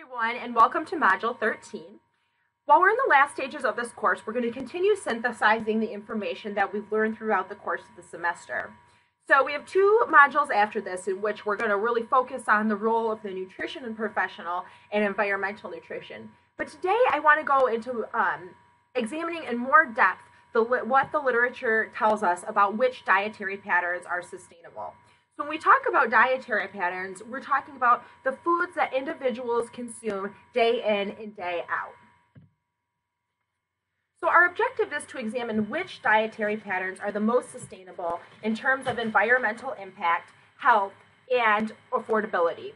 everyone, and welcome to Module 13. While we're in the last stages of this course, we're going to continue synthesizing the information that we've learned throughout the course of the semester. So we have two modules after this in which we're going to really focus on the role of the nutrition and professional and environmental nutrition. But today I want to go into examining in more depth what the literature tells us about which dietary patterns are sustainable. So when we talk about dietary patterns, we're talking about the foods that individuals consume day in and day out. So our objective is to examine which dietary patterns are the most sustainable in terms of environmental impact, health, and affordability.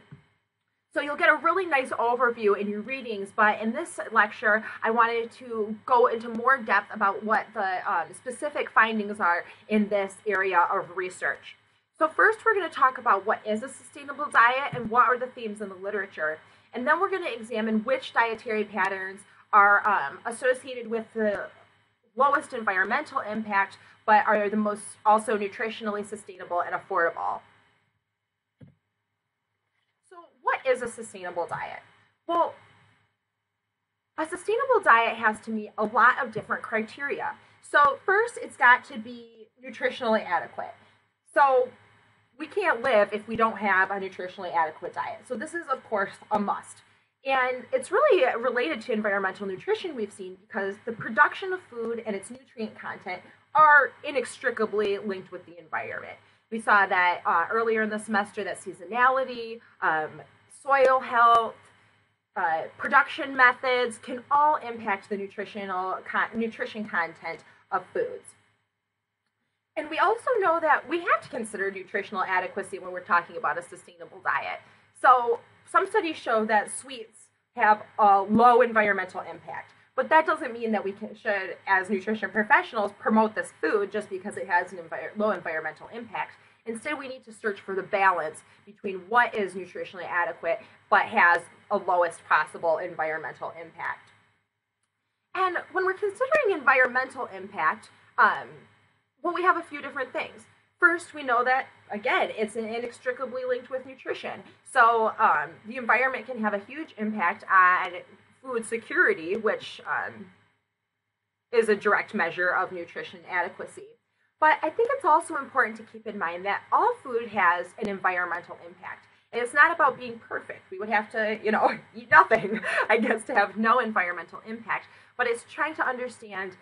So you'll get a really nice overview in your readings, but in this lecture, I wanted to go into more depth about what the specific findings are in this area of research. So first, we're going to talk about what is a sustainable diet and what are the themes in the literature. And then we're going to examine which dietary patterns are associated with the lowest environmental impact, but are the most also nutritionally sustainable and affordable. So what is a sustainable diet? Well, a sustainable diet has to meet a lot of different criteria. So first, it's got to be nutritionally adequate. So we can't live if we don't have a nutritionally adequate diet. So this is, of course, a must. And it's really related to environmental nutrition we've seen because the production of food and its nutrient content are inextricably linked with the environment. We saw that earlier in the semester that seasonality, soil health, production methods can all impact the nutrition content of foods. And we also know that we have to consider nutritional adequacy when we're talking about a sustainable diet. So some studies show that sweets have a low environmental impact, but that doesn't mean that we should, as nutrition professionals, promote this food just because it has an low environmental impact. Instead, we need to search for the balance between what is nutritionally adequate but has a lowest possible environmental impact. And when we're considering environmental impact, well, we have a few different things. First, we know that, again, it's inextricably linked with nutrition. So the environment can have a huge impact on food security, which is a direct measure of nutrition adequacy. But I think it's also important to keep in mind that all food has an environmental impact. And it's not about being perfect. We would have to, eat nothing, I guess, to have no environmental impact. But it's trying to understand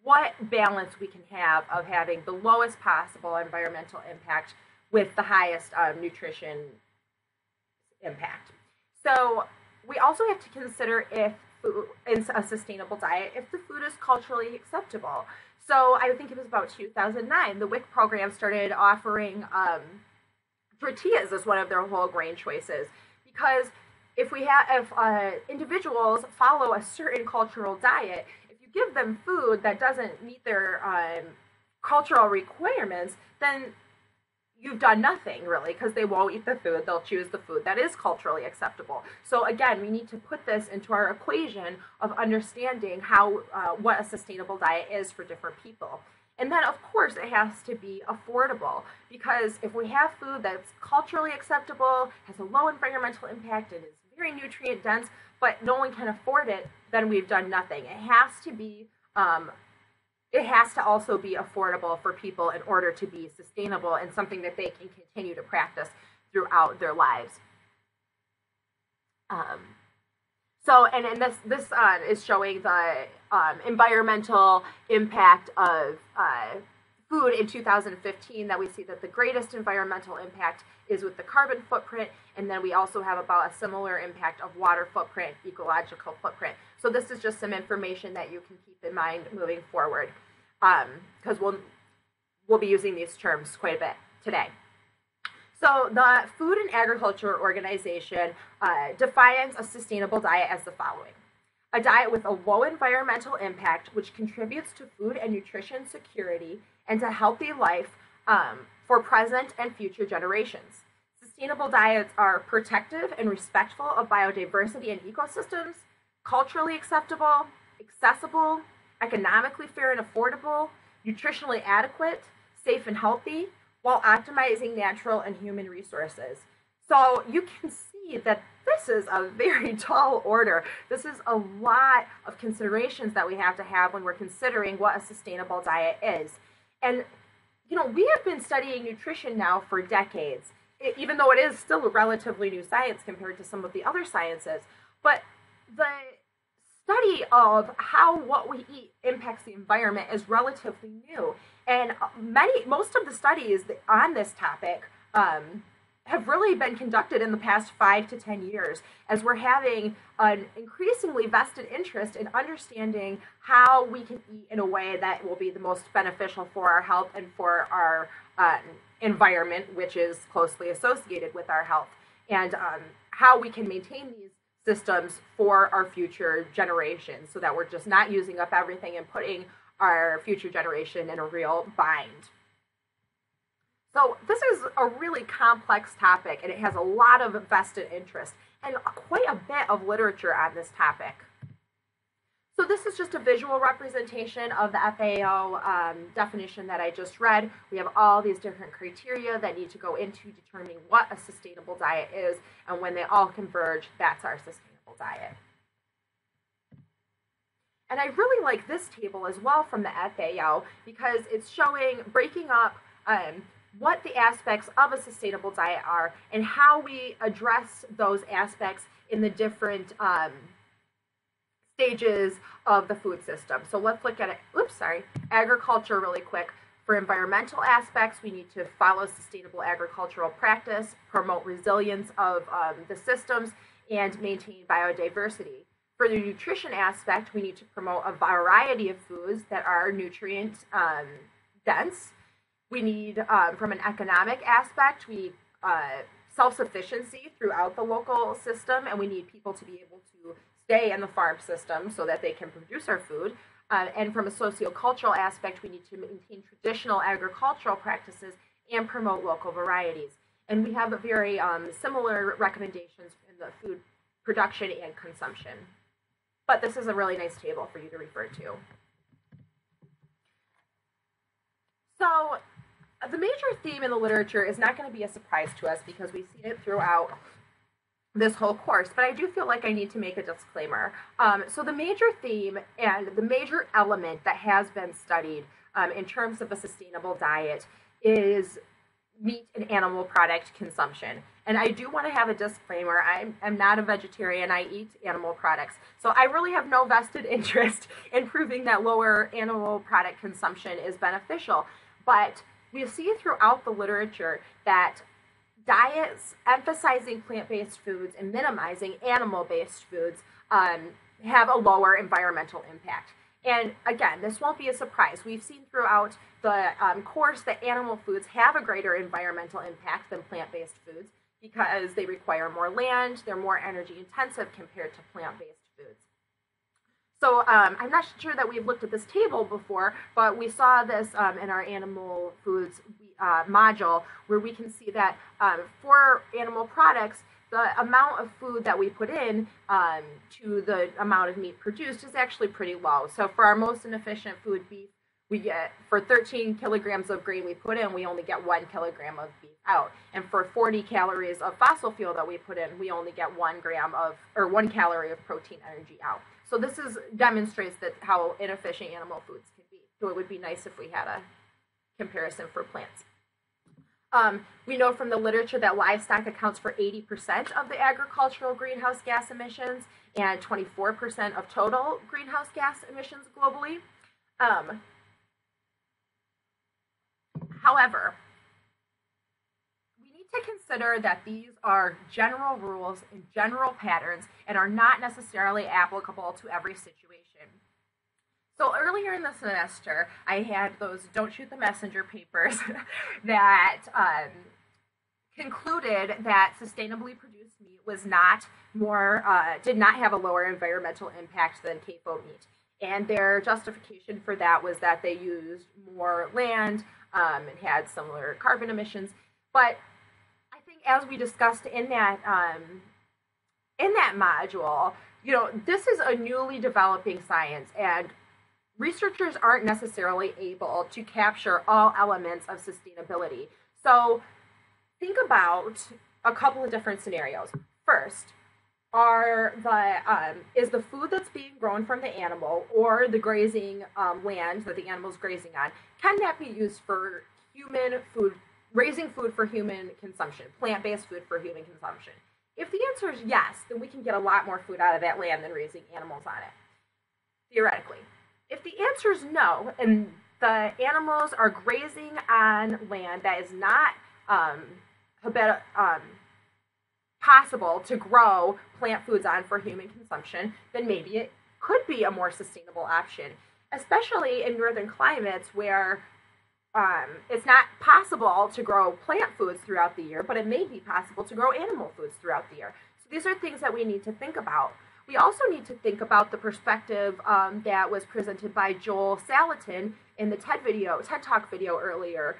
what balance we can have of having the lowest possible environmental impact with the highest nutrition impact. So we also have to consider if food is a sustainable diet, if the food is culturally acceptable. So I think it was about 2009, the WIC program started offering tortillas as one of their whole grain choices, because if individuals follow a certain cultural diet, give them food that doesn't meet their cultural requirements, then you've done nothing really, because they won't eat the food. They'll choose the food that is culturally acceptable. So again, we need to put this into our equation of understanding how what a sustainable diet is for different people. And then, of course, it has to be affordable, because if we have food that's culturally acceptable, has a low environmental impact, and is very nutrient dense, but no one can afford it, then we've done nothing. It has to be, it has to also be affordable for people in order to be sustainable and something that they can continue to practice throughout their lives. And this is showing the environmental impact of food in 2015, that we see that the greatest environmental impact is with the carbon footprint, and then we also have about a similar impact of water footprint, ecological footprint. So this is just some information that you can keep in mind moving forward, because we'll be using these terms quite a bit today. So the Food and Agriculture Organization defines a sustainable diet as the following: a diet with a low environmental impact which contributes to food and nutrition security and to healthy life for present and future generations. Sustainable diets are protective and respectful of biodiversity and ecosystems, culturally acceptable, accessible, economically fair and affordable, nutritionally adequate, safe and healthy, while optimizing natural and human resources. So you can see see that this is a very tall order. This is a lot of considerations that we have to have when we're considering what a sustainable diet is. And, we have been studying nutrition now for decades, even though it is still a relatively new science compared to some of the other sciences. But the study of how what we eat impacts the environment is relatively new. And most of the studies on this topic have really been conducted in the past 5 to 10 years, as we're having an increasingly vested interest in understanding how we can eat in a way that will be the most beneficial for our health and for our environment, which is closely associated with our health, and how we can maintain these systems for our future generations so that we're just not using up everything and putting our future generation in a real bind. So this is a really complex topic, and it has a lot of vested interest and quite a bit of literature on this topic. So this is just a visual representation of the FAO definition that I just read. We have all these different criteria that need to go into determining what a sustainable diet is, and when they all converge, that's our sustainable diet. And I really like this table as well from the FAO because it's breaking up what the aspects of a sustainable diet are and how we address those aspects in the different stages of the food system. So let's look at agriculture really quick. For environmental aspects, we need to follow sustainable agricultural practice, promote resilience of the systems, and maintain biodiversity. For the nutrition aspect, we need to promote a variety of foods that are nutrient dense. We need, from an economic aspect, we need self-sufficiency throughout the local system, and we need people to be able to stay in the farm system so that they can produce our food. And from a sociocultural aspect, we need to maintain traditional agricultural practices and promote local varieties. And we have a very similar recommendations in the food production and consumption. But this is a really nice table for you to refer to. So the major theme in the literature is not going to be a surprise to us because we've seen it throughout this whole course, but I do feel like I need to make a disclaimer. So the major theme and the major element that has been studied in terms of a sustainable diet is meat and animal product consumption. And I do want to have a disclaimer. I'm not a vegetarian. I eat animal products. So I really have no vested interest in proving that lower animal product consumption is beneficial. But we see throughout the literature that diets emphasizing plant-based foods and minimizing animal-based foods have a lower environmental impact. And again, this won't be a surprise. We've seen throughout the course that animal foods have a greater environmental impact than plant-based foods because they require more land, they're more energy intensive compared to plant-based foods. So I'm not sure that we've looked at this table before, but we saw this in our animal foods module where we can see that for animal products, the amount of food that we put in to the amount of meat produced is actually pretty low. So for our most inefficient food, beef, we get, for 13 kilograms of grain we put in, we only get 1 kilogram of beef out. And for 40 calories of fossil fuel that we put in, we only get 1 calorie of protein energy out. So this demonstrates that how inefficient animal foods can be. So it would be nice if we had a comparison for plants. We know from the literature that livestock accounts for 80% of the agricultural greenhouse gas emissions and 24% of total greenhouse gas emissions globally. However, we need to consider that these are general rules and general patterns and are not necessarily applicable to every situation. So earlier in the semester, I had those Don't Shoot the Messenger papers that concluded that sustainably produced meat was did not have a lower environmental impact than CAFO meat. And their justification for that was that they used more land and had similar carbon emissions. But I think as we discussed in that module, this is a newly developing science, and researchers aren't necessarily able to capture all elements of sustainability. So think about a couple of different scenarios. first is the food that's being grown from the animal or the grazing land that the animal's grazing on, can that be used for human food, raising food for human consumption, plant-based food for human consumption? If the answer is yes, then we can get a lot more food out of that land than raising animals on it, theoretically. If the answer is no, and the animals are grazing on land that is not possible to grow plant foods on for human consumption, then maybe it could be a more sustainable option, especially in northern climates where it's not possible to grow plant foods throughout the year, but it may be possible to grow animal foods throughout the year. So these are things that we need to think about. We also need to think about the perspective that was presented by Joel Salatin in the TED Talk video earlier,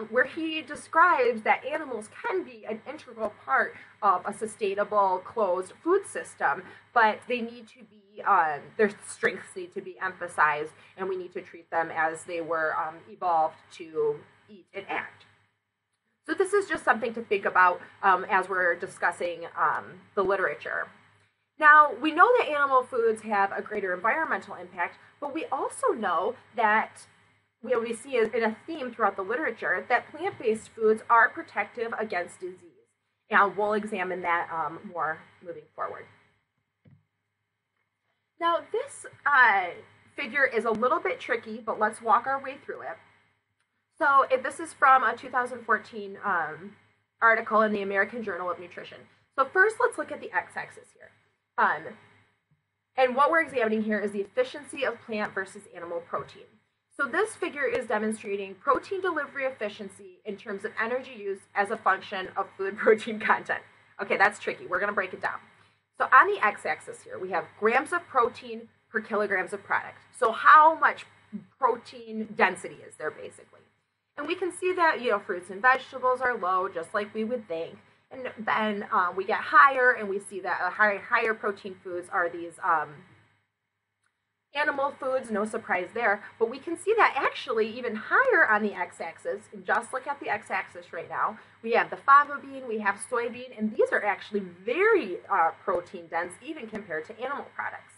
where he describes that animals can be an integral part of a sustainable closed food system, but they need to be, their strengths need to be emphasized, and we need to treat them as they were evolved to eat and act. So this is just something to think about as we're discussing the literature. Now, we know that animal foods have a greater environmental impact, but we also know that we see in a theme throughout the literature that plant-based foods are protective against disease. And we'll examine that more moving forward. Now, this figure is a little bit tricky, but let's walk our way through it. So this is from a 2014 article in the American Journal of Nutrition. So first, let's look at the x-axis here. And what we're examining here is the efficiency of plant versus animal protein. So this figure is demonstrating protein delivery efficiency in terms of energy use as a function of food protein content. Okay, that's tricky. We're going to break it down. So on the x-axis here, we have grams of protein per kilograms of product. So how much protein density is there, basically? And we can see that, fruits and vegetables are low, just like we would think. And then we get higher, and we see that higher protein foods are these animal foods, no surprise there. But we can see that actually even higher on the x-axis, and just look at the x-axis right now, we have the fava bean, we have soybean, and these are actually very protein dense, even compared to animal products.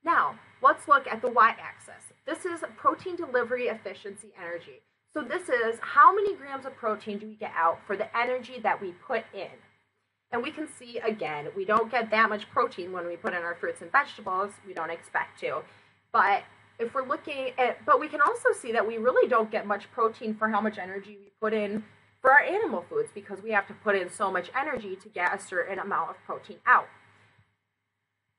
Now, let's look at the y-axis. This is protein delivery efficiency energy. So this is how many grams of protein do we get out for the energy that we put in. And we can see, again, we don't get that much protein when we put in our fruits and vegetables. We don't expect to. But if we're looking at, but we can also see that we really don't get much protein for how much energy we put in for our animal foods, because we have to put in so much energy to get a certain amount of protein out.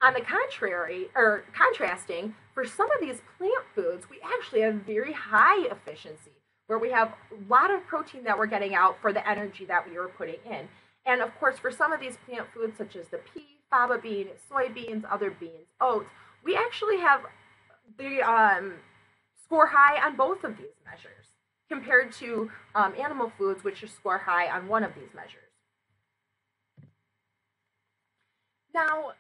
On the contrary, or contrasting, for some of these plant foods, we actually have very high efficiency, where we have a lot of protein that we're getting out for the energy that we were putting in. And of course, for some of these plant foods, such as the pea, fava bean, soybeans, other beans, oats, we actually have the score high on both of these measures, compared to animal foods, which just score high on one of these measures. Now,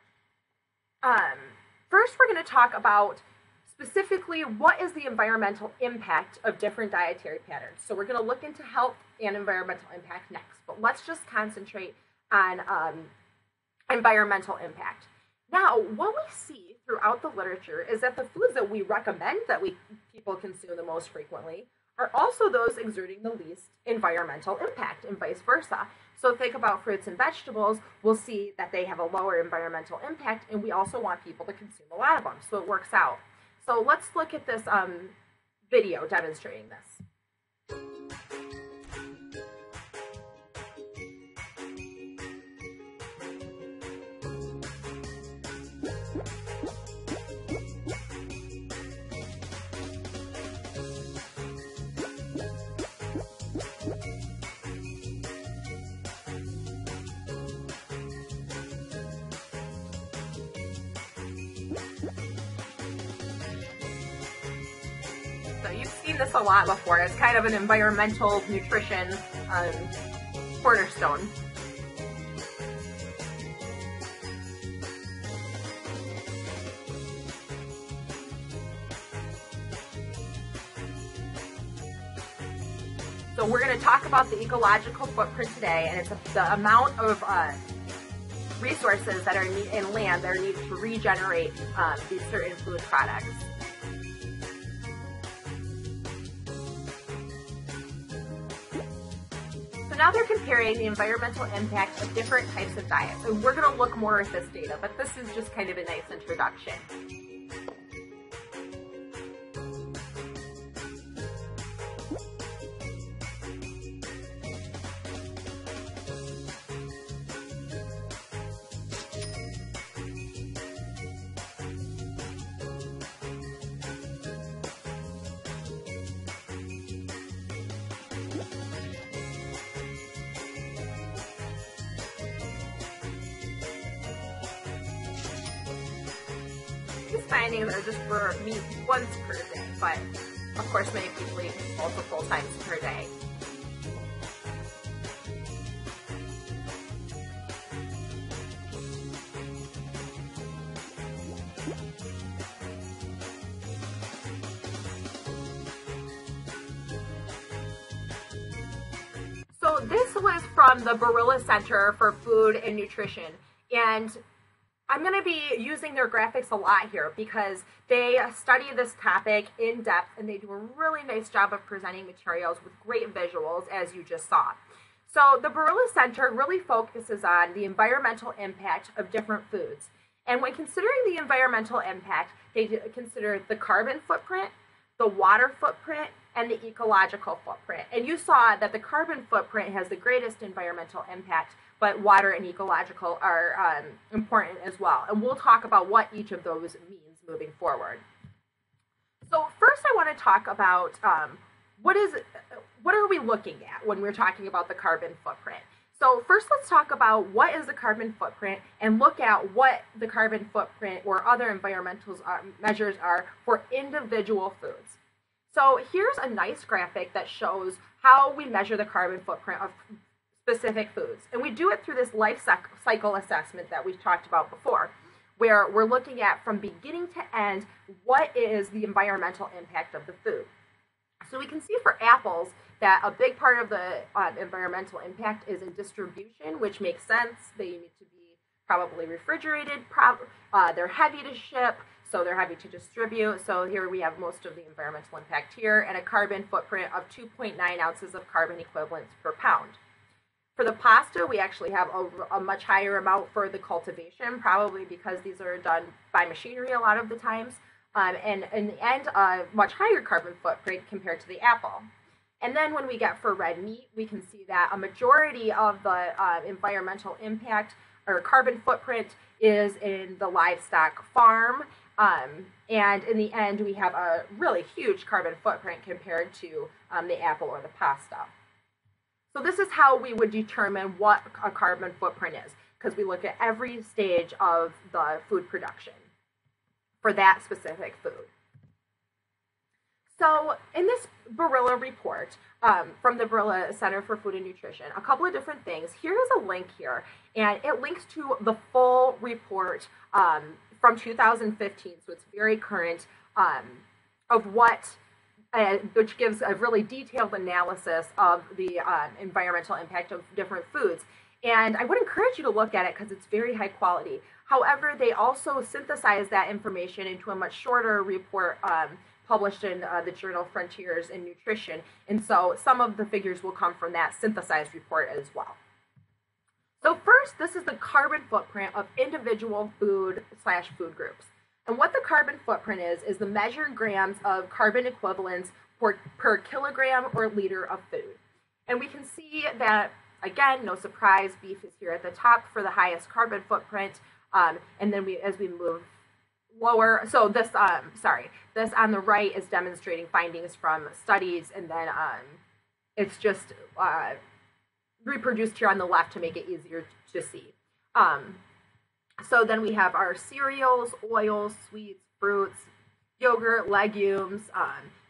first we're going to talk about specifically what is the environmental impact of different dietary patterns. So we're going to look into health and environmental impact next, but let's just concentrate on environmental impact. Now, what we see throughout the literature is that the foods that we recommend that people consume the most frequently are also those exerting the least environmental impact, and vice versa. So think about fruits and vegetables, we'll see that they have a lower environmental impact, and we also want people to consume a lot of them, so it works out. So let's look at this video demonstrating this. So you've seen this a lot before. It's kind of an environmental nutrition cornerstone. So we're going to talk about the ecological footprint today, and it's the amount of resources that are in land that are needed to regenerate these certain food products. So now they're comparing the environmental impact of different types of diets. And we're going to look more at this data, but this is just kind of a nice introduction. These findings are just for meat once per day, but of course many people eat multiple times per day. So this was from the Barilla Center for Food and Nutrition, and I'm going to be using their graphics a lot here because they study this topic in depth and they do a really nice job of presenting materials with great visuals, as you just saw. So the Barilla Center really focuses on the environmental impact of different foods. And when considering the environmental impact, they consider the carbon footprint, the water footprint, and the ecological footprint. And you saw that the carbon footprint has the greatest environmental impact, but water and ecological are important as well. And we'll talk about what each of those means moving forward. So first I want to talk about what are we looking at when we're talking about the carbon footprint. So first let's talk about what is the carbon footprint and look at what the carbon footprint or other environmental measures are for individual foods. So here's a nice graphic that shows how we measure the carbon footprint of specific foods. And we do it through this life cycle assessment that we've talked about before, where we're looking at from beginning to end, what is the environmental impact of the food. So we can see for apples that a big part of the environmental impact is in distribution, which makes sense. They need to be probably refrigerated, they're heavy to ship, so they're heavy to distribute. So here we have most of the environmental impact here, and a carbon footprint of 2.9 ounces of carbon equivalents per pound. For the pasta, we actually have a much higher amount for the cultivation, probably because these are done by machinery a lot of the times, and in the end, a much higher carbon footprint compared to the apple. And then when we get for red meat, we can see that a majority of the environmental impact or carbon footprint is in the livestock farm, and in the end, we have a really huge carbon footprint compared to the apple or the pasta. So this is how we would determine what a carbon footprint is, because we look at every stage of the food production for that specific food. So in this Barilla report from the Barilla Center for Food and Nutrition, a couple of different things. Here's a link here, and it links to the full report from 2015, so it's very current, of what which gives a really detailed analysis of the environmental impact of different foods. And I would encourage you to look at it because it's very high quality. However, they also synthesize that information into a much shorter report published in the journal Frontiers in Nutrition. And so some of the figures will come from that synthesized report as well. So first, this is the carbon footprint of individual food/food groups. And what the carbon footprint is the measured grams of carbon equivalents per kilogram or liter of food. And we can see that, again, no surprise, beef is here at the top for the highest carbon footprint. And then as we move lower, so this on the right is demonstrating findings from studies, and then it's just reproduced here on the left to make it easier to see. So then we have our cereals, oils, sweets, fruits, yogurt, legumes,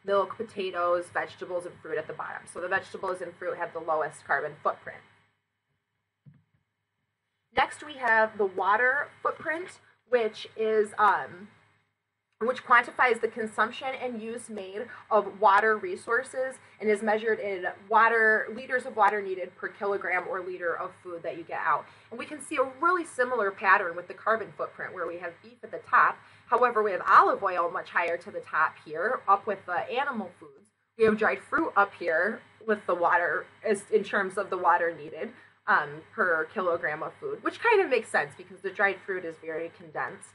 milk, potatoes, vegetables, and fruit at the bottom. So the vegetables and fruit have the lowest carbon footprint. Next, we have the water footprint, which is which quantifies the consumption and use made of water resources and is measured in water liters of water needed per kilogram or liter of food that you get out. And we can see a really similar pattern with the carbon footprint where we have beef at the top. However, we have olive oil much higher to the top here, up with the animal foods. We have dried fruit up here with the water as in terms of the water needed per kilogram of food, which kind of makes sense because the dried fruit is very condensed.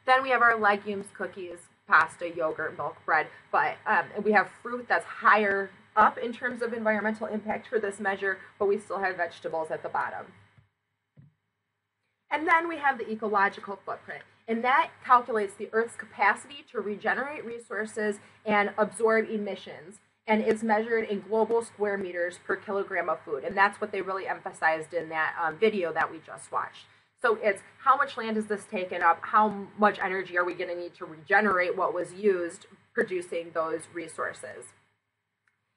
Then we have our legumes, cookies, pasta, yogurt, milk, bread, but we have fruit that's higher up in terms of environmental impact for this measure, but we still have vegetables at the bottom. And then we have the ecological footprint, and that calculates the Earth's capacity to regenerate resources and absorb emissions, and is measured in global square meters per kilogram of food, and that's what they really emphasized in that video that we just watched. So it's how much land is this taken up? How much energy are we going to need to regenerate what was used producing those resources?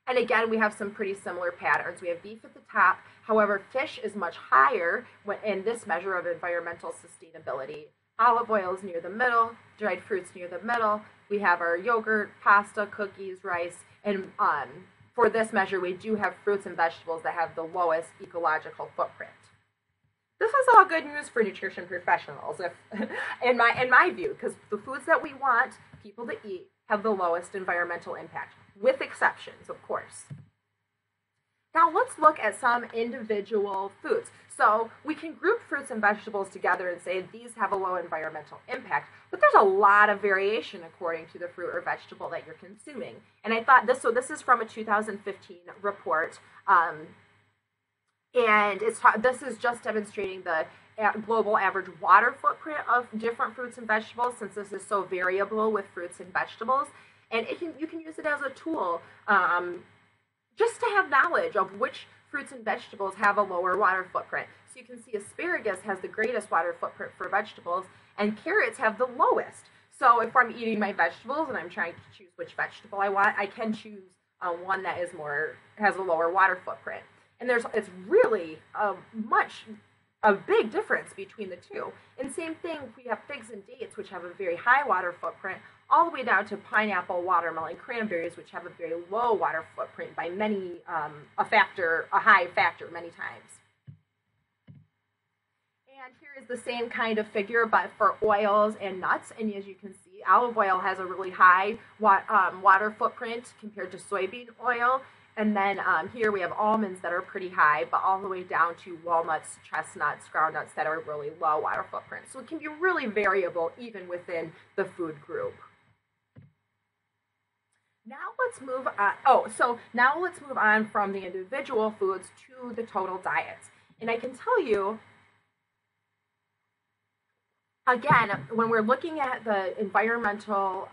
And again, we have some pretty similar patterns. We have beef at the top. However, fish is much higher in this measure of environmental sustainability. Olive oil is near the middle, dried fruits near the middle. We have our yogurt, pasta, cookies, rice, and for this measure, we do have fruits and vegetables that have the lowest ecological footprint. This is all good news for nutrition professionals, if, in my view, because the foods that we want people to eat have the lowest environmental impact, with exceptions, of course. Now let's look at some individual foods. So we can group fruits and vegetables together and say these have a low environmental impact, but there's a lot of variation according to the fruit or vegetable that you're consuming. And I thought this is from a 2015 report. And this is just demonstrating the global average water footprint of different fruits and vegetables, since this is so variable with fruits and vegetables. And you can use it as a tool just to have knowledge of which fruits and vegetables have a lower water footprint. So you can see asparagus has the greatest water footprint for vegetables, and carrots have the lowest. So if I'm eating my vegetables and I'm trying to choose which vegetable I want, I can choose one that has a lower water footprint. And it's really a big difference between the two. And same thing, we have figs and dates, which have a very high water footprint, all the way down to pineapple, watermelon, cranberries, which have a very low water footprint by many, a high factor many times. And here is the same kind of figure, but for oils and nuts. And as you can see, olive oil has a really high water footprint compared to soybean oil. And then here we have almonds that are pretty high, but all the way down to walnuts, chestnuts, groundnuts that are really low water footprint. So it can be really variable even within the food group. Now let's move on. Now let's move on from the individual foods to the total diets. And I can tell you, again, when we're looking at the environmental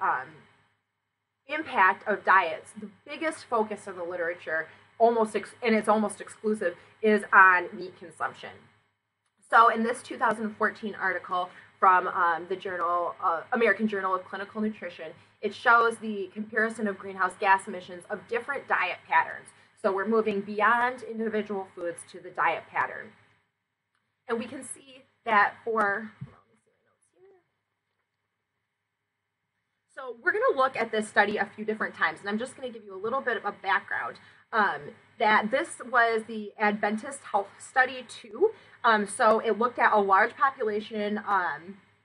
impact of diets, the biggest focus of the literature, and it's almost exclusive, is on meat consumption. So in this 2014 article from the American Journal of Clinical Nutrition, it shows the comparison of greenhouse gas emissions of different diet patterns. So we're moving beyond individual foods to the diet pattern. And we can see that So we're going to look at this study a few different times, and I'm just going to give you a little bit of a background. That this was the Adventist Health Study 2. So it looked at a large population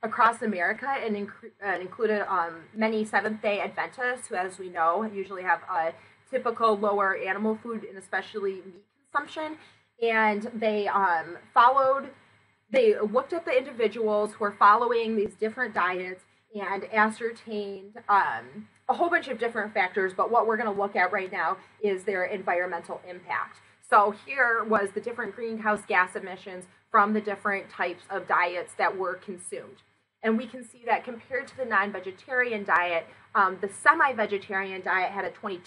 across America and included many Seventh-day Adventists who, as we know, usually have a typical lower animal food and especially meat consumption. And they looked at the individuals who were following these different diets and ascertained a whole bunch of different factors, but what we're going to look at right now is their environmental impact. So here was the different greenhouse gas emissions from the different types of diets that were consumed. And we can see that compared to the non-vegetarian diet, the semi-vegetarian diet had a 22%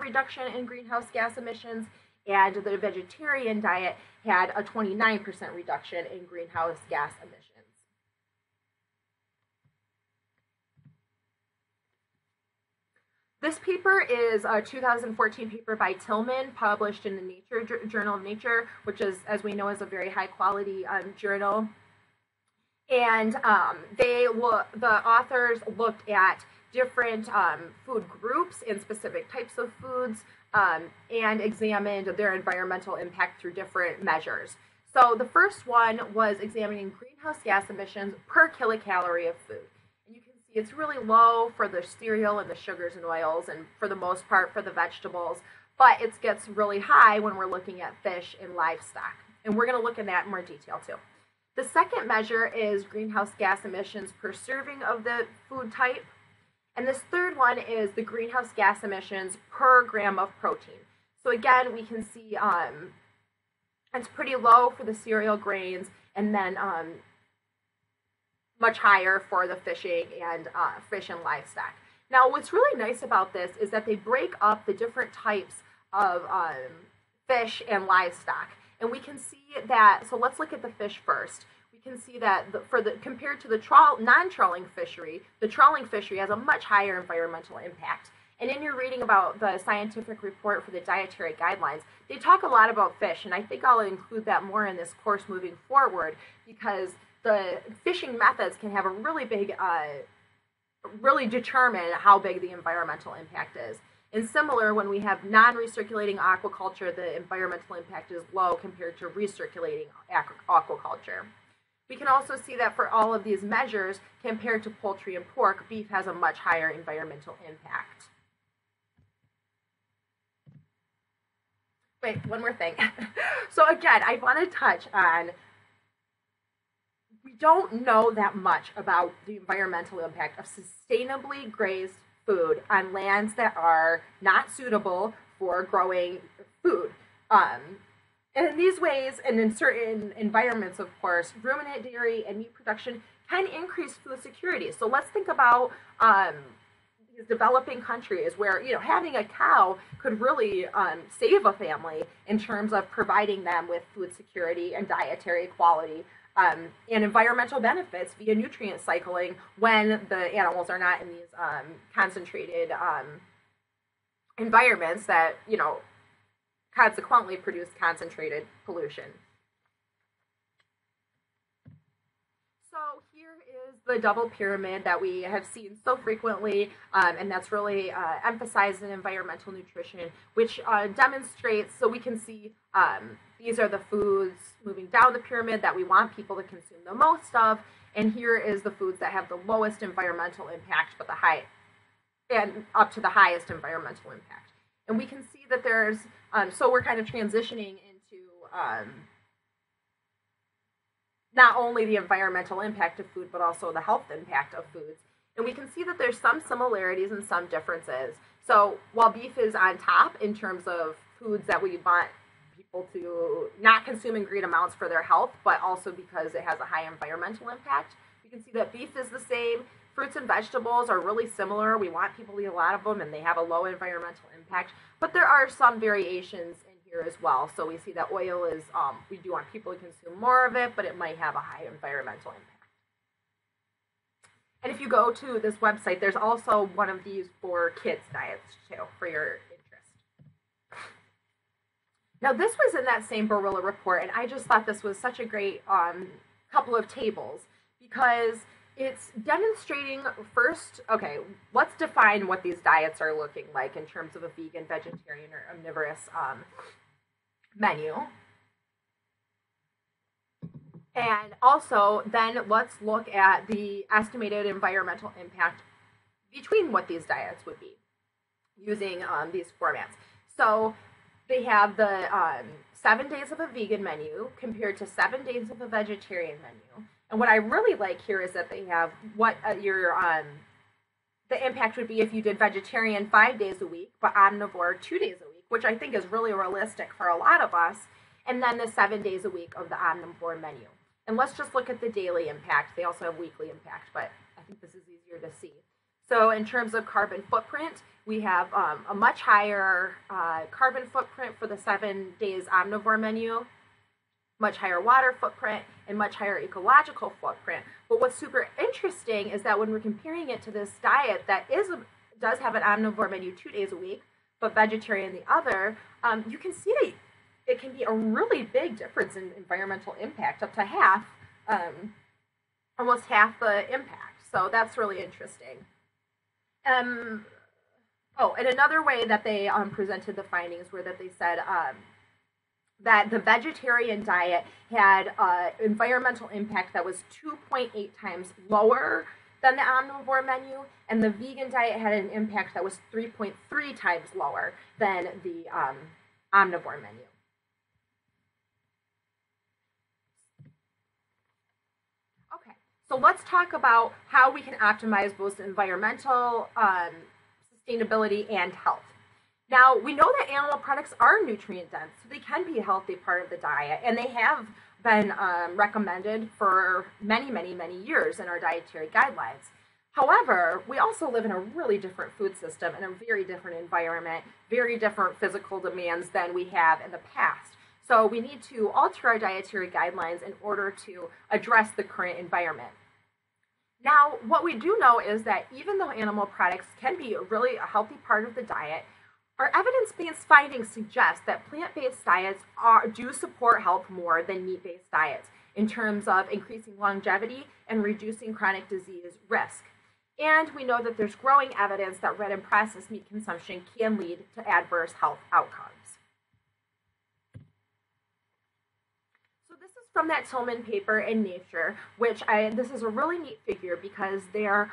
reduction in greenhouse gas emissions, and the vegetarian diet had a 29% reduction in greenhouse gas emissions. This paper is a 2014 paper by Tillman, published in the Journal of Nature, which is, as we know, is a very high quality journal. And the authors looked at different food groups and specific types of foods, and examined their environmental impact through different measures. So the first one was examining greenhouse gas emissions per kilocalorie of food. And you can see it's really low for the cereal and the sugars and oils, and for the most part for the vegetables, but it gets really high when we're looking at fish and livestock. And we're going to look at that in more detail too. The second measure is greenhouse gas emissions per serving of the food type. And this third one is the greenhouse gas emissions per gram of protein. So again, we can see it's pretty low for the cereal grains, and then much higher for the fishing and fish and livestock. Now, what's really nice about this is that they break up the different types of fish and livestock. And we can see that, so let's look at the fish first. We can see that compared to the non-trawling fishery, the trawling fishery has a much higher environmental impact. And in your reading about the scientific report for the dietary guidelines, they talk a lot about fish, and I think I'll include that more in this course moving forward, because the fishing methods can have a really big, really determine how big the environmental impact is. And similar, when we have non-recirculating aquaculture, the environmental impact is low compared to recirculating aquaculture. We can also see that for all of these measures, compared to poultry and pork, beef has a much higher environmental impact. Wait, one more thing. So again, I want to touch on, we don't know that much about the environmental impact of sustainably grazed food on lands that are not suitable for growing food. And in these ways, and in certain environments, of course, ruminant dairy and meat production can increase food security. So let's think about these developing countries where, you know, having a cow could really save a family in terms of providing them with food security and dietary quality. And environmental benefits via nutrient cycling when the animals are not in these concentrated environments that, you know, consequently produce concentrated pollution. So here is the double pyramid that we have seen so frequently, and that's really emphasized in environmental nutrition, which demonstrates, so we can see these are the foods moving down the pyramid that we want people to consume the most of, and here is the foods that have the lowest environmental impact, but and up to the highest environmental impact. And we can see that there's, so we're kind of transitioning into not only the environmental impact of food, but also the health impact of foods. And we can see that there's some similarities and some differences. So while beef is on top in terms of foods that we want people to not consume in great amounts for their health, but also because it has a high environmental impact, we can see that beef is the same. Fruits and vegetables are really similar. We want people to eat a lot of them, and they have a low environmental impact. But there are some variations in here as well. So we see that oil is, we do want people to consume more of it, but it might have a high environmental impact. And if you go to this website, there's also one of these for kids' diets too, for your interest. Now, this was in that same Barilla report, and I just thought this was such a great couple of tables, because it's demonstrating first, okay, let's define what these diets are looking like in terms of a vegan, vegetarian, or omnivorous menu. And also, then let's look at the estimated environmental impact between what these diets would be using these formats. So they have the 7 days of a vegan menu compared to 7 days of a vegetarian menu. And what I really like here is that they have what the impact would be if you did vegetarian 5 days a week, but omnivore 2 days a week, which I think is really realistic for a lot of us, and then the 7 days a week of the omnivore menu. And let's just look at the daily impact. They also have weekly impact, but I think this is easier to see. So in terms of carbon footprint, we have a much higher carbon footprint for the 7 days omnivore menu, much higher water footprint, and much higher ecological footprint. But what's super interesting is that when we're comparing it to this diet that does have an omnivore menu 2 days a week, but vegetarian the other, you can see that it can be a really big difference in environmental impact, up to half almost half the impact. So that's really interesting. Um, oh, and another way that they presented the findings were that they said that the vegetarian diet had environmental impact that was 2.8 times lower than the omnivore menu, and the vegan diet had an impact that was 3.3 times lower than the omnivore menu. Okay, so let's talk about how we can optimize both environmental sustainability and health. Now, we know that animal products are nutrient dense, so they can be a healthy part of the diet, and they have been recommended for many, many, many years in our dietary guidelines. However, we also live in a really different food system and a very different environment, very different physical demands than we have in the past. So we need to alter our dietary guidelines in order to address the current environment. Now, what we do know is that even though animal products can be really a healthy part of the diet, our evidence-based findings suggest that plant-based diets do support health more than meat-based diets in terms of increasing longevity and reducing chronic disease risk. And we know that there's growing evidence that red and processed meat consumption can lead to adverse health outcomes. So this is from that Tillman paper in Nature, this is a really neat figure because they're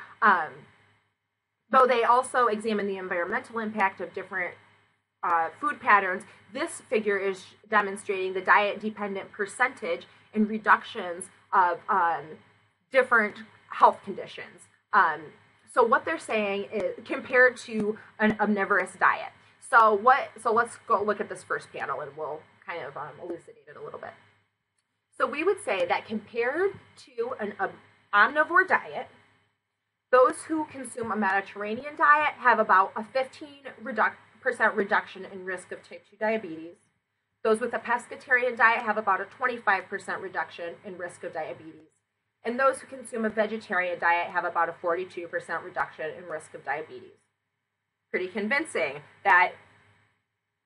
though they also examine the environmental impact of different food patterns, this figure is demonstrating the diet-dependent percentage and reductions of different health conditions. So what they're saying is compared to an omnivorous diet. So let's go look at this first panel and we'll kind of elucidate it a little bit. So we would say that compared to an omnivore diet, those who consume a Mediterranean diet have about a 15% reduction in risk of type 2 diabetes. Those with a pescatarian diet have about a 25% reduction in risk of diabetes. And those who consume a vegetarian diet have about a 42% reduction in risk of diabetes. Pretty convincing that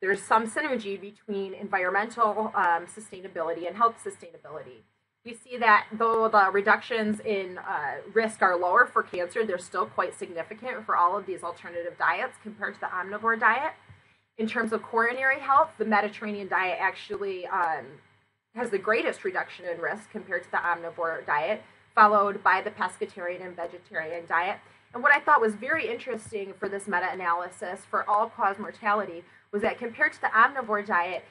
there's some synergy between environmental sustainability and health sustainability. We see that though the reductions in risk are lower for cancer, they're still quite significant for all of these alternative diets compared to the omnivore diet. In terms of coronary health, the Mediterranean diet actually has the greatest reduction in risk compared to the omnivore diet, followed by the pescatarian and vegetarian diet. And what I thought was very interesting for this meta-analysis for all-cause mortality was that compared to the omnivore diet,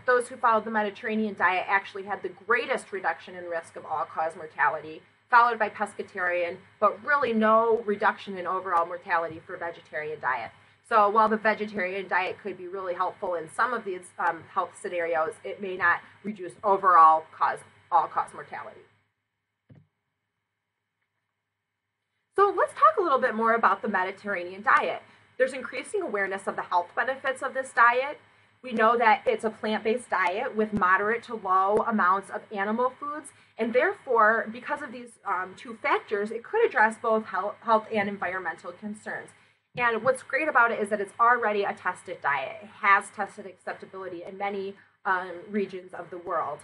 those who followed the Mediterranean diet actually had the greatest reduction in risk of all-cause mortality, followed by pescatarian, but really no reduction in overall mortality for vegetarian diet. So while the vegetarian diet could be really helpful in some of these health scenarios, it may not reduce overall all-cause mortality. So let's talk a little bit more about the Mediterranean diet. There's increasing awareness of the health benefits of this diet. We know that it's a plant-based diet with moderate to low amounts of animal foods, and therefore, because of these two factors, it could address both health and environmental concerns. And what's great about it is that it's already a tested diet. It has tested acceptability in many regions of the world.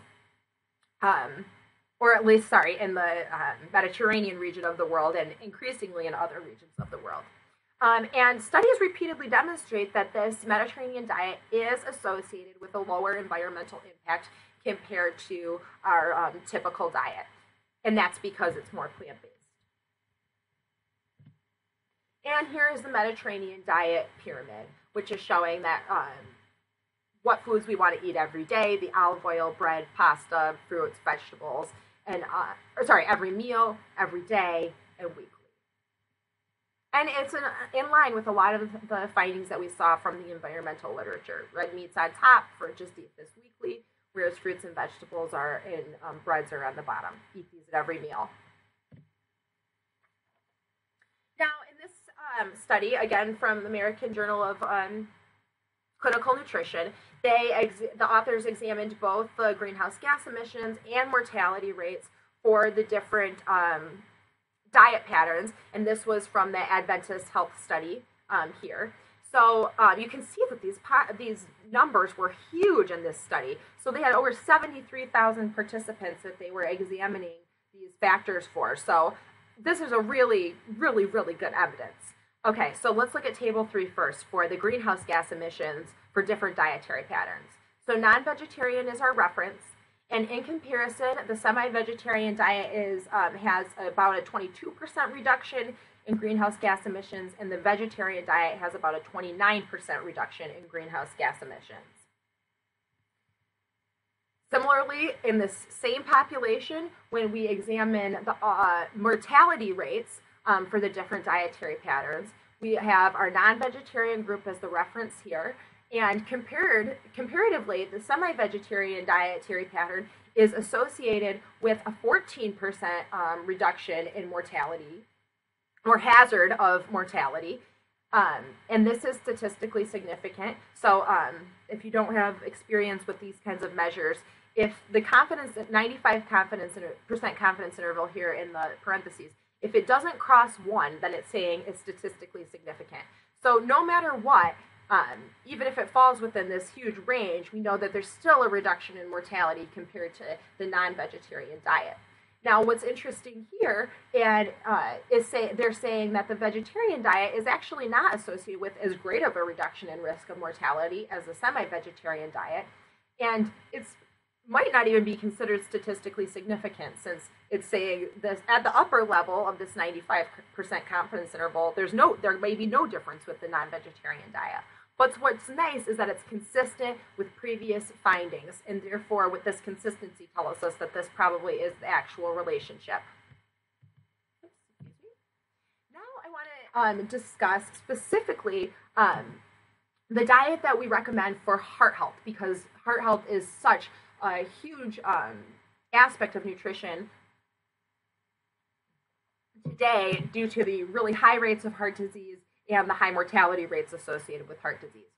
Or at least, in the Mediterranean region of the world and increasingly in other regions of the world. And studies repeatedly demonstrate that this Mediterranean diet is associated with a lower environmental impact compared to our typical diet. And that's because it's more plant-based. And here is the Mediterranean diet pyramid, which is showing that what foods we want to eat every day, the olive oil, bread, pasta, fruits, vegetables, and every meal, every day, and weekly. And it's in line with a lot of the findings that we saw from the environmental literature. Red meat's on top for just eat this weekly, whereas fruits and vegetables are in breads are on the bottom. Eat these at every meal. Now, in this study, again from the American Journal of Clinical Nutrition, the authors examined both the greenhouse gas emissions and mortality rates for the different diet patterns, and this was from the Adventist Health Study here. So you can see that these numbers were huge in this study. So they had over 73,000 participants that they were examining these factors for. So this is a really, really, really good evidence. Okay, so let's look at table 3 first for the greenhouse gas emissions for different dietary patterns. So non-vegetarian is our reference, and in comparison, the semi-vegetarian diet has about a 22% reduction in greenhouse gas emissions, and the vegetarian diet has about a 29% reduction in greenhouse gas emissions. Similarly, in this same population, when we examine the mortality rates for the different dietary patterns, we have our non-vegetarian group as the reference here, and comparatively, the semi-vegetarian dietary pattern is associated with a 14% reduction in mortality, or hazard of mortality, and this is statistically significant. So if you don't have experience with these kinds of measures, if the 95% confidence interval here in the parentheses, if it doesn't cross 1, then it's saying it's statistically significant. So no matter what, even if it falls within this huge range, we know that there's still a reduction in mortality compared to the non-vegetarian diet. Now, what's interesting here they're saying that the vegetarian diet is actually not associated with as great of a reduction in risk of mortality as the semi-vegetarian diet, and it's might not even be considered statistically significant, since it's saying this at the upper level of this 95% confidence interval, there may be no difference with the non-vegetarian diet. But what's nice is that it's consistent with previous findings, and therefore with this consistency tells us that this probably is the actual relationship. Now I want to discuss specifically the diet that we recommend for heart health, because heart health is such a huge aspect of nutrition today due to the really high rates of heart disease and the high mortality rates associated with heart disease.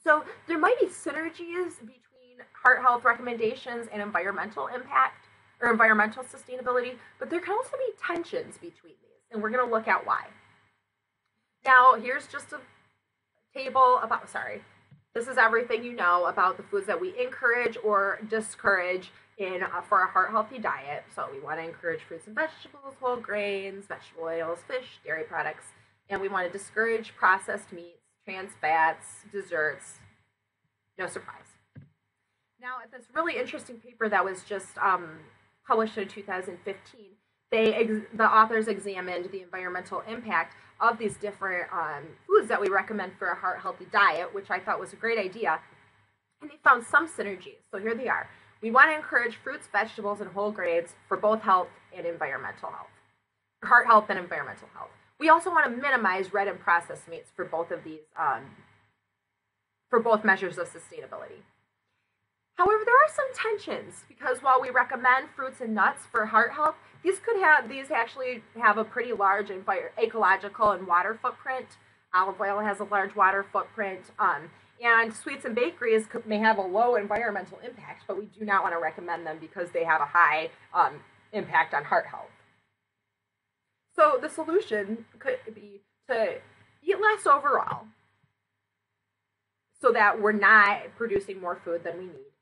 So there might be synergies between heart health recommendations and environmental impact or environmental sustainability, but there can also be tensions between these, and we're going to look at why. Now, here's just a table about, this is everything you know about the foods that we encourage or discourage for a heart healthy diet. So we want to encourage fruits and vegetables, whole grains, vegetable oils, fish, dairy products, and we want to discourage processed meats, trans fats, desserts. No surprise. Now, at this really interesting paper that was just published in 2015, the authors examined the environmental impact of these different foods that we recommend for a heart-healthy diet, which I thought was a great idea. And they found some synergies. So here they are. We want to encourage fruits, vegetables, and whole grains for both health and environmental health. Heart health and environmental health. We also want to minimize red and processed meats for both of these, for both measures of sustainability. However, there are some tensions, because while we recommend fruits and nuts for heart health, these actually have a pretty large ecological and water footprint. Olive oil has a large water footprint, and sweets and bakeries may have a low environmental impact, but we do not want to recommend them because they have a high impact on heart health. So the solution could be to eat less overall, so that we're not producing more food than we need.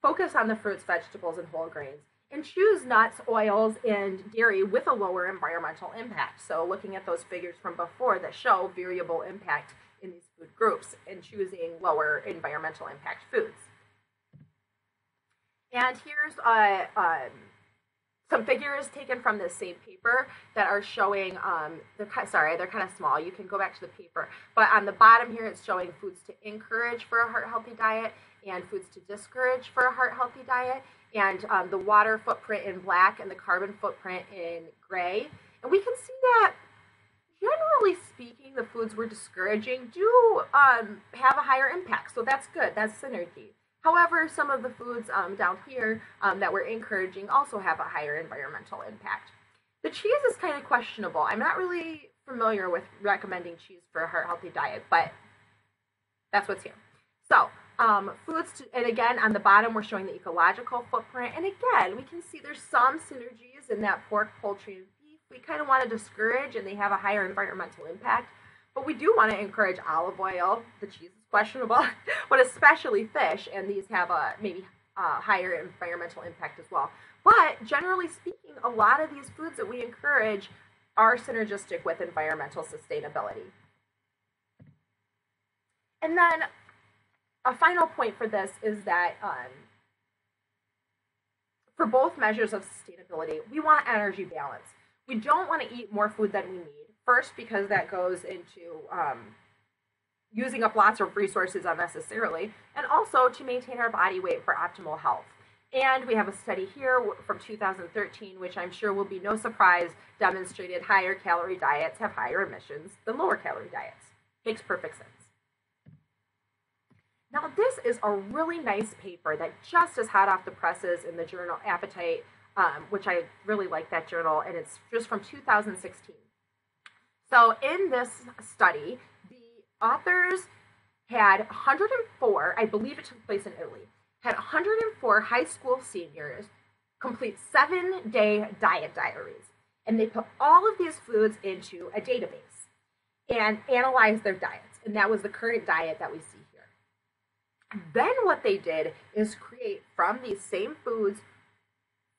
Focus on the fruits, vegetables, and whole grains, and choose nuts, oils, and dairy with a lower environmental impact. So looking at those figures from before that show variable impact in these food groups, and choosing lower environmental impact foods. And here's some figures taken from this same paper that are showing, they're kind of small. You can go back to the paper. But on the bottom here, it's showing foods to encourage for a heart-healthy diet and foods to discourage for a heart-healthy diet, and the water footprint in black and the carbon footprint in gray. And we can see that, generally speaking, the foods we're discouraging do have a higher impact. So that's good. That's synergy. However, some of the foods down here that we're encouraging also have a higher environmental impact. The cheese is kind of questionable. I'm not really familiar with recommending cheese for a heart-healthy diet, but that's what's here. So, and again, on the bottom, we're showing the ecological footprint. And again, we can see there's some synergies in that pork, poultry, and beef we kind of want to discourage, and they have a higher environmental impact. But we do want to encourage olive oil. The cheese is questionable, but especially fish, and these have maybe higher environmental impact as well. But generally speaking, a lot of these foods that we encourage are synergistic with environmental sustainability. And then a final point for this is that for both measures of sustainability, we want energy balance. We don't want to eat more food than we need. First, because that goes into using up lots of resources unnecessarily, and also to maintain our body weight for optimal health. And we have a study here from 2013, which I'm sure will be no surprise, demonstrated higher calorie diets have higher emissions than lower calorie diets. Makes perfect sense. Now, this is a really nice paper that just is hot off the presses in the journal Appetite, which I really like that journal, and it's just from 2016. So in this study, the authors had 104, I believe it took place in Italy, had 104 high school seniors complete 7-day diet diaries. And they put all of these foods into a database and analyzed their diets. And that was the current diet that we see here. Then what they did is create from these same foods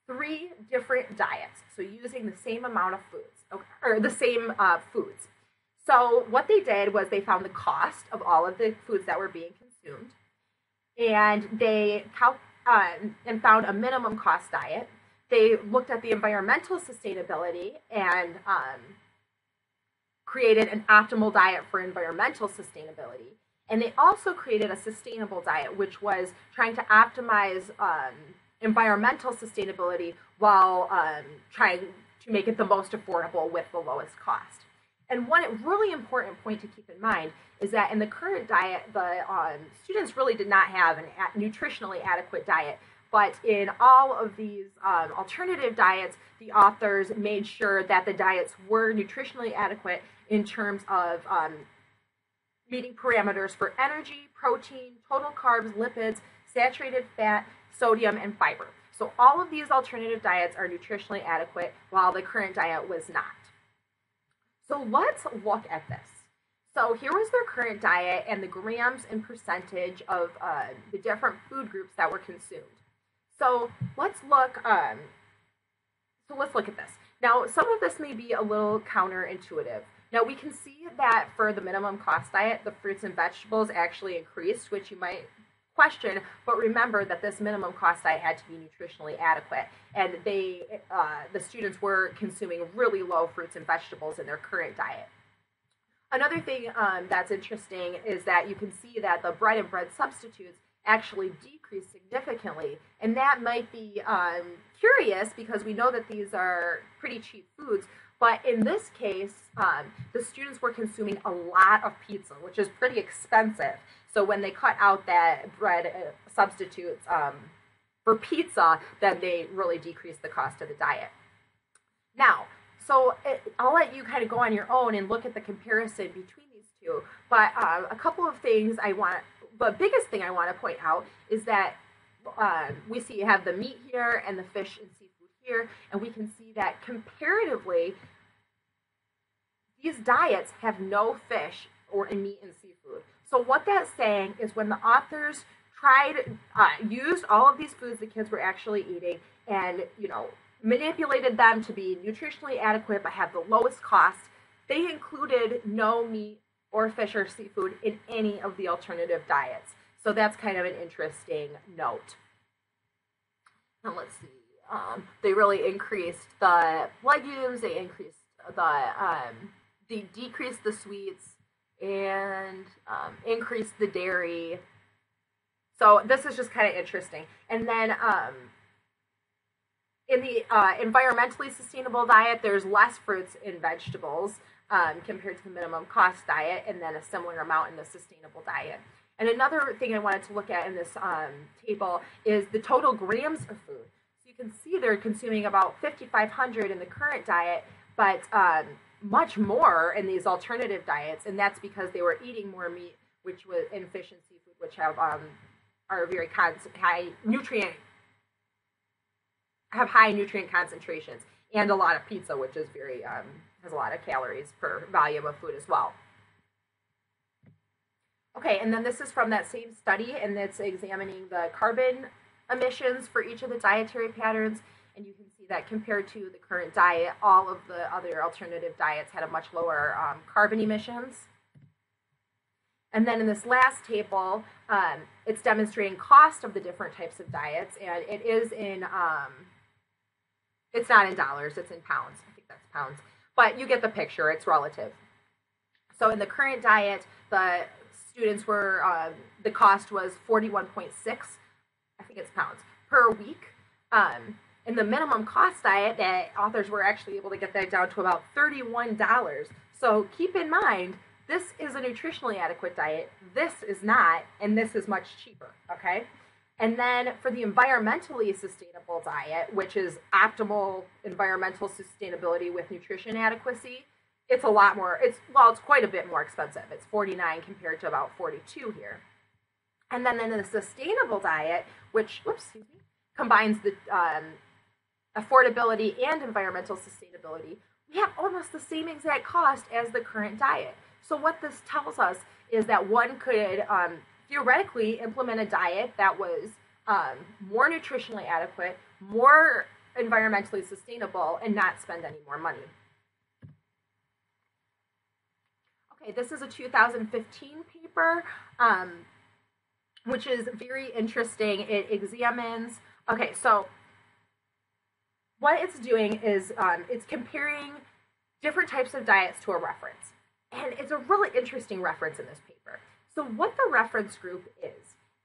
3 different diets. So using the same amount of foods, or the same foods. So what they did was they found the cost of all of the foods that were being consumed, and they and found a minimum cost diet. They looked at the environmental sustainability and created an optimal diet for environmental sustainability. And they also created a sustainable diet, which was trying to optimize environmental sustainability while trying to make it the most affordable with the lowest cost. And one really important point to keep in mind is that in the current diet, the students really did not have a nutritionally adequate diet. But in all of these alternative diets, the authors made sure that the diets were nutritionally adequate in terms of meeting parameters for energy, protein, total carbs, lipids, saturated fat, sodium, and fiber. So all of these alternative diets are nutritionally adequate, while the current diet was not. So let's look at this. So here was their current diet and the grams and percentage of the different food groups that were consumed. So let's look. Let's look at this. Now, some of this may be a little counterintuitive. Now, we can see that for the minimum cost diet, the fruits and vegetables actually increased, which you might question, but remember that this minimum cost diet had to be nutritionally adequate, and the students were consuming really low fruits and vegetables in their current diet. Another thing that's interesting is that you can see that the bread and bread substitutes actually decreased significantly, and that might be curious because we know that these are pretty cheap foods. But in this case, the students were consuming a lot of pizza, which is pretty expensive. So when they cut out that bread substitutes for pizza, then they really decreased the cost of the diet. Now, I'll let you kind of go on your own and look at the comparison between these two. But a couple of things the biggest thing I want to point out is that we see you have the meat here and the fish and seafood here, and we can see that comparatively, these diets have no fish or meat and seafood. So what that's saying is when the authors used all of these foods the kids were actually eating and, manipulated them to be nutritionally adequate but have the lowest cost, they included no meat or fish or seafood in any of the alternative diets. So that's kind of an interesting note. Now let's see. They really increased the legumes, they increased they decreased the sweets, and increased the dairy. So this is just kind of interesting. And then in the environmentally sustainable diet, there's less fruits and vegetables compared to the minimum cost diet, and then a similar amount in the sustainable diet. And another thing I wanted to look at in this table is the total grams of food. So you can see they're consuming about 5,500 in the current diet, but much more in these alternative diets, and that's because they were eating more meat, and fish and seafood, which have are very high nutrient concentrations, and a lot of pizza, which is very has a lot of calories per volume of food as well. Okay, and then this is from that same study, and it's examining the carbon emissions for each of the dietary patterns. And you can see that compared to the current diet, all of the other alternative diets had a much lower carbon emissions. And then in this last table, it's demonstrating cost of the different types of diets, and it is in, it's not in dollars, it's in pounds. I think that's pounds. But you get the picture, it's relative. So in the current diet, the students were, the cost was 41.6, I think it's pounds, per week. In the minimum cost diet, the authors were actually able to get that down to about $31. So keep in mind, this is a nutritionally adequate diet, this is not, and this is much cheaper, okay? And then for the environmentally sustainable diet, which is optimal environmental sustainability with nutrition adequacy, it's a lot more, it's quite a bit more expensive. It's 49 compared to about 42 here. And then in the sustainable diet, which, combines the affordability and environmental sustainability, we have almost the same exact cost as the current diet. So what this tells us is that one could theoretically implement a diet that was more nutritionally adequate, more environmentally sustainable, and not spend any more money. Okay, this is a 2015 paper, which is very interesting. It examines, okay, so what it's doing is it's comparing different types of diets to a reference. And it's a really interesting reference in this paper. So what the reference group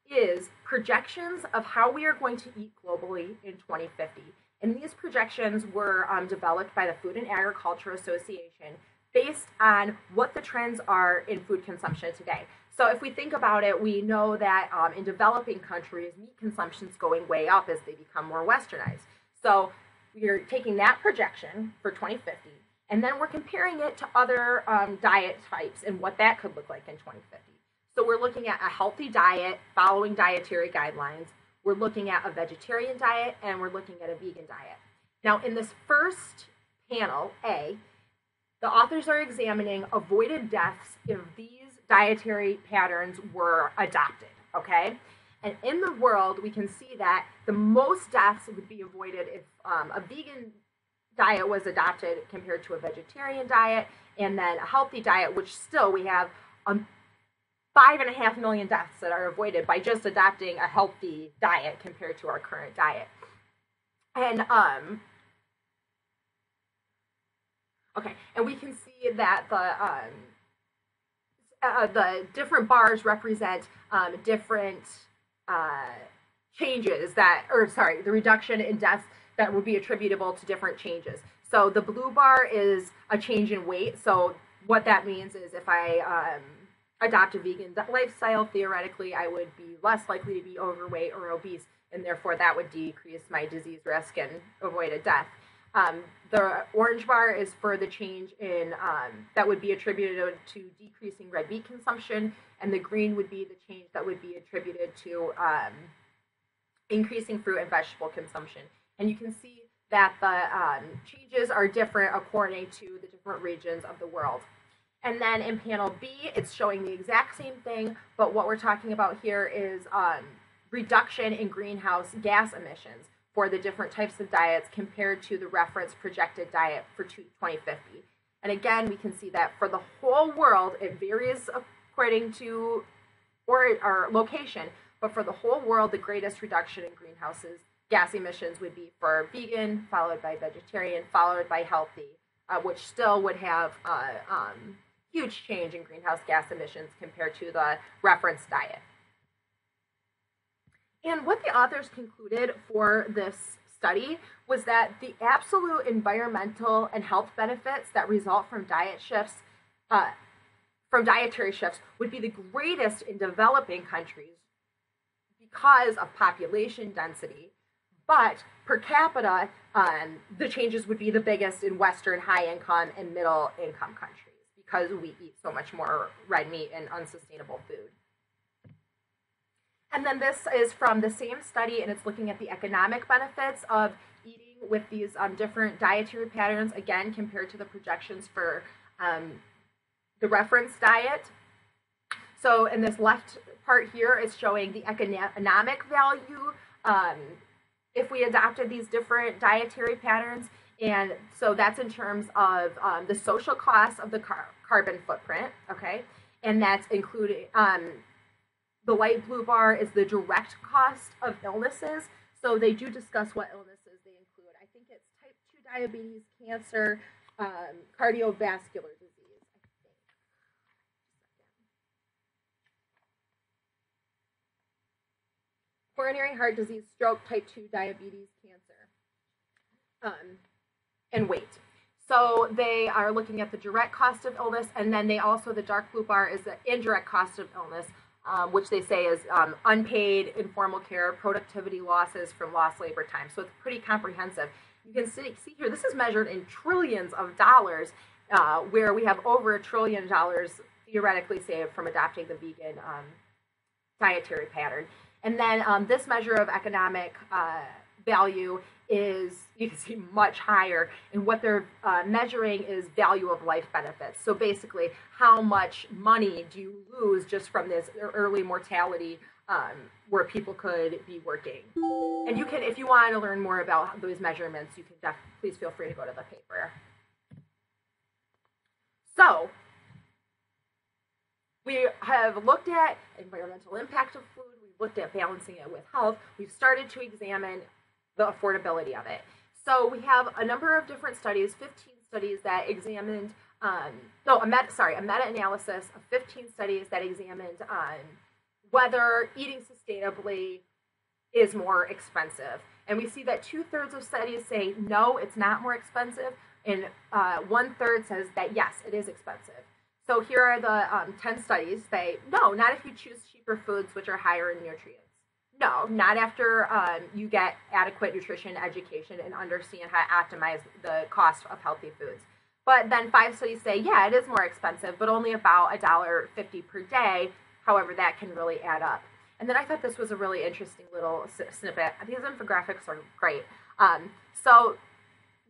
is projections of how we are going to eat globally in 2050. And these projections were developed by the Food and Agriculture Association based on what the trends are in food consumption today. So if we think about it, we know that in developing countries, meat consumption is going way up as they become more westernized. So we're taking that projection for 2050, and then we're comparing it to other diet types and what that could look like in 2050. So we're looking at a healthy diet following dietary guidelines. We're looking at a vegetarian diet, and we're looking at a vegan diet. Now, in this first panel, A, the authors are examining avoided deaths if these dietary patterns were adopted, okay? And in the world, we can see that the most deaths would be avoided if a vegan diet was adopted compared to a vegetarian diet, and then a healthy diet, which still we have 5.5 million deaths that are avoided by just adopting a healthy diet compared to our current diet. And and we can see that the different bars represent different changes the reduction in deaths that would be attributable to different changes. So the blue bar is a change in weight. So what that means is if I adopt a vegan lifestyle, theoretically, I would be less likely to be overweight or obese, and therefore that would decrease my disease risk and avoid a death. The orange bar is for the change in that would be attributed to decreasing red meat consumption, and the green would be the change that would be attributed to increasing fruit and vegetable consumption. And you can see that the changes are different according to the different regions of the world. And then in panel B, it's showing the exact same thing, but what we're talking about here is reduction in greenhouse gas emissions for the different types of diets compared to the reference projected diet for 2050. And again, we can see that for the whole world, it varies according to or location, but for the whole world, the greatest reduction in greenhouses gas emissions would be for vegan, followed by vegetarian, followed by healthy, which still would have huge change in greenhouse gas emissions compared to the reference diet. And what the authors concluded for this study was that the absolute environmental and health benefits that result from diet shifts, from dietary shifts, would be the greatest in developing countries because of population density. But per capita, the changes would be the biggest in Western high-income and middle-income countries because we eat so much more red meat and unsustainable food. And then this is from the same study, and it's looking at the economic benefits of eating with these different dietary patterns, again, compared to the projections for the reference diet. So in this left part here, it's showing the economic value if we adopted these different dietary patterns. And so that's in terms of the social cost of the carbon footprint, okay? And that's including the light blue bar is the direct cost of illnesses. So they do discuss what illnesses they include. I think it's type 2 diabetes, cancer, cardiovascular disease, I think. Coronary heart disease, stroke, type 2 diabetes, cancer, and weight. So they are looking at the direct cost of illness, and then they also, the dark blue bar is the indirect cost of illness, which they say is unpaid informal care, productivity losses from lost labor time. So it's pretty comprehensive. You can see here, this is measured in trillions of dollars, where we have over $1 trillion theoretically saved from adopting the vegan dietary pattern. And then this measure of economic value is, you can see, much higher. And what they're measuring is value of life benefits. So basically, how much money do you lose just from this early mortality where people could be working? And you can, if you want to learn more about those measurements, you can please feel free to go to the paper. So we have looked at environmental impact of food. We've looked at balancing it with health. We've started to examine the affordability of it. So we have a number of different studies, 15 studies that examined, a meta-analysis of 15 studies that examined whether eating sustainably is more expensive. And we see that 2/3 of studies say, no, it's not more expensive, and 1/3 says that, yes, it is expensive. So here are the 10 studies say, no, not if you choose cheaper foods which are higher in nutrients. No, not after you get adequate nutrition education and understand how to optimize the cost of healthy foods. But then 5 studies say, yeah, it is more expensive, but only about $1.50 per day. However, that can really add up. And then I thought this was a really interesting little snippet. These infographics are great. So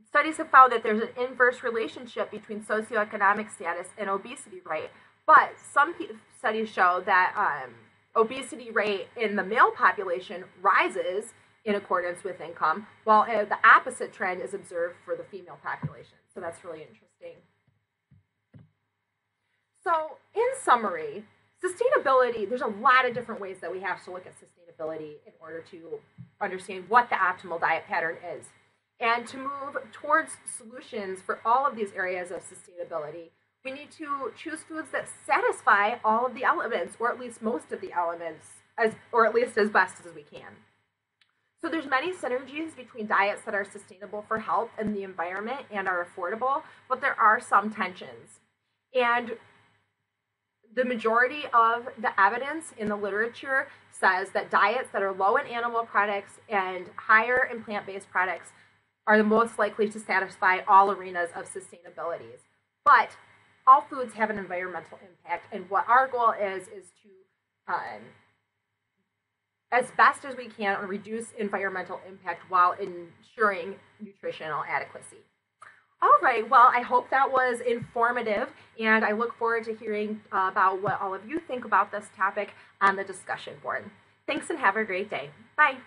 studies have found that there's an inverse relationship between socioeconomic status and obesity rate. But some studies show that obesity rate in the male population rises in accordance with income, while the opposite trend is observed for the female population. So that's really interesting. So in summary, sustainability, there's a lot of different ways that we have to look at sustainability in order to understand what the optimal diet pattern is. And to move towards solutions for all of these areas of sustainability, we need to choose foods that satisfy all of the elements, or at least most of the elements, or at least as best as we can. So there's many synergies between diets that are sustainable for health and the environment and are affordable, but there are some tensions. And the majority of the evidence in the literature says that diets that are low in animal products and higher in plant-based products are the most likely to satisfy all arenas of sustainability. But all foods have an environmental impact, and what our goal is to, as best as we can, reduce environmental impact while ensuring nutritional adequacy. All right, well, I hope that was informative, and I look forward to hearing about what all of you think about this topic on the discussion board. Thanks and have a great day. Bye.